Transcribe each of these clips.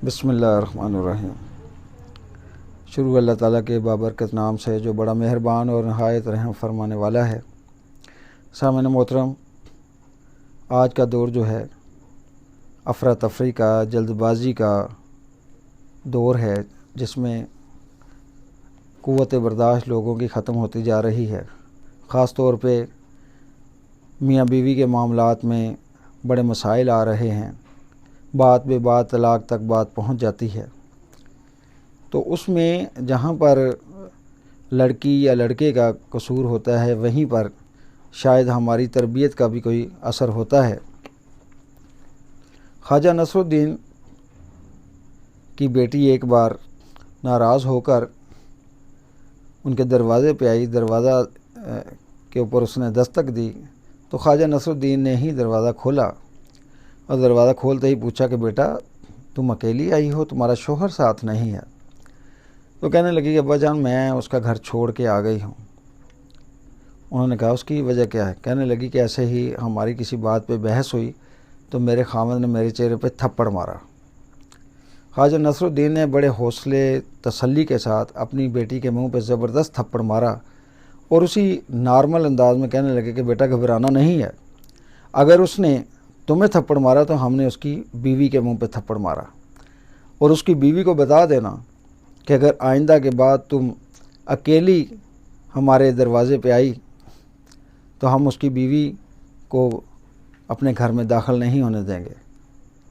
बिस्मिल्लाहिर्रहमानिर्रहीम। शुरू अल्लाह ताला के बाबरकत नाम से जो बड़ा मेहरबान और नहायत रहम फरमाने वाला है। सामने मोहतरम, आज का दौर जो है अफरा तफरी का, जल्दबाजी का दौर है, जिसमें क़ुव्वत बर्दाश्त लोगों की ख़त्म होती जा रही है। ख़ास तौर पे मियाँ बीवी के मामलात में बड़े मसाइल आ रहे हैं, बात बे बात तलाक तक बात पहुंच जाती है। तो उसमें जहां पर लड़की या लड़के का कसूर होता है, वहीं पर शायद हमारी तरबियत का भी कोई असर होता है। ख्वाजा नसरुद्दीन की बेटी एक बार नाराज़ होकर उनके दरवाज़े पे आई, दरवाज़ा के ऊपर उसने दस्तक दी तो ख्वाजा नसरुद्दीन ने ही दरवाज़ा खोला और दरवाज़ा खोलते ही पूछा कि बेटा तुम अकेली आई हो, तुम्हारा शोहर साथ नहीं है? तो कहने लगी कि अब्बा जान मैं उसका घर छोड़ के आ गई हूँ। उन्होंने कहा उसकी वजह क्या है? कहने लगी कि ऐसे ही हमारी किसी बात पे बहस हुई तो मेरे खामद ने मेरे चेहरे पे थप्पड़ मारा। ख्वाजा नसरुद्दीन ने बड़े हौसले तसल्ली के साथ अपनी बेटी के मुंह पे ज़बरदस्त थप्पड़ मारा और उसी नॉर्मल अंदाज में कहने लगे कि बेटा घबराना नहीं है, अगर उसने तुम्हें थप्पड़ मारा तो हमने उसकी बीवी के मुंह पे थप्पड़ मारा, और उसकी बीवी को बता देना कि अगर आइंदा के बाद तुम अकेली हमारे दरवाज़े पे आई तो हम उसकी बीवी को अपने घर में दाखिल नहीं होने देंगे।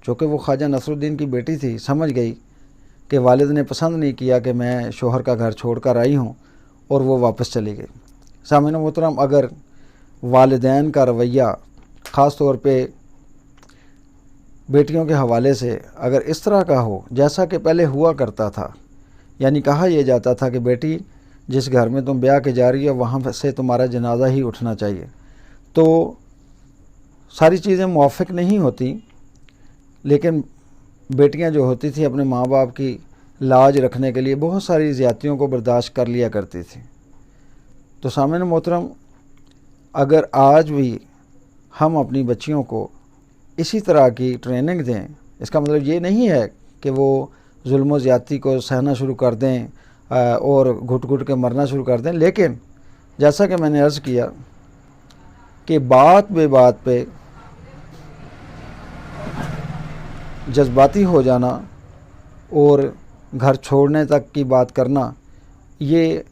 चूँकि वो ख्वाजा नसरुद्दीन की बेटी थी, समझ गई कि वालिद ने पसंद नहीं किया कि मैं शोहर का घर छोड़ कर आई हूँ, और वो वापस चली गई। सामने मोहतरम, अगर वालिदैन का रवैया ख़ास तौर पे बेटियों के हवाले से अगर इस तरह का हो जैसा कि पहले हुआ करता था, यानी कहा यह जाता था कि बेटी जिस घर में तुम ब्याह के जा रही हो वहाँ से तुम्हारा जनाजा ही उठना चाहिए, तो सारी चीज़ें मुआफ़िक नहीं होती। लेकिन बेटियां जो होती थी अपने माँ बाप की लाज रखने के लिए बहुत सारी ज़्यादतियों को बर्दाश्त कर लिया करती थी। तो सामने मोहतरम, अगर आज भी हम अपनी बच्चियों को इसी तरह की ट्रेनिंग दें, इसका मतलब ये नहीं है कि वो जुल्म व ज़्यादती को सहना शुरू कर दें और घुट घुट के मरना शुरू कर दें, लेकिन जैसा कि मैंने अर्ज़ किया कि बात बे बात पे जज्बाती हो जाना और घर छोड़ने तक की बात करना, ये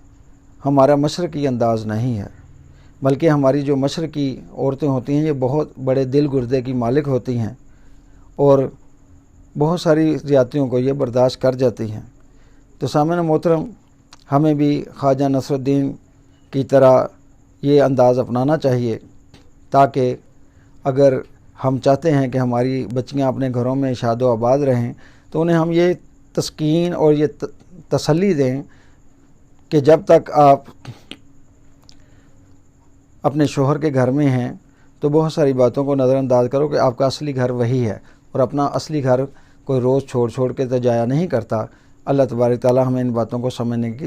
हमारा मशरक़ी अंदाज़ नहीं है। बल्कि हमारी जो मशरक़ी औरतें होती हैं ये बहुत बड़े दिल गुर्दे की मालिक होती हैं और बहुत सारी ज़्यादतियों को ये बर्दाश्त कर जाती हैं। तो सामने मोहतरम, हमें भी ख्वाजा नसरुद्दीन की तरह ये अंदाज़ अपनाना चाहिए, ताकि अगर हम चाहते हैं कि हमारी बच्चियां अपने घरों में शादो आबाद रहें तो उन्हें हम ये तस्कीन और ये तसल्ली दें कि जब तक आप अपने शोहर के घर में हैं तो बहुत सारी बातों को नज़रअंदाज करो कि आपका असली घर वही है, और अपना असली घर कोई रोज़ छोड़ छोड़ के तो जाया नहीं करता। अल्लाह तबारक ताला हमें इन बातों को समझने की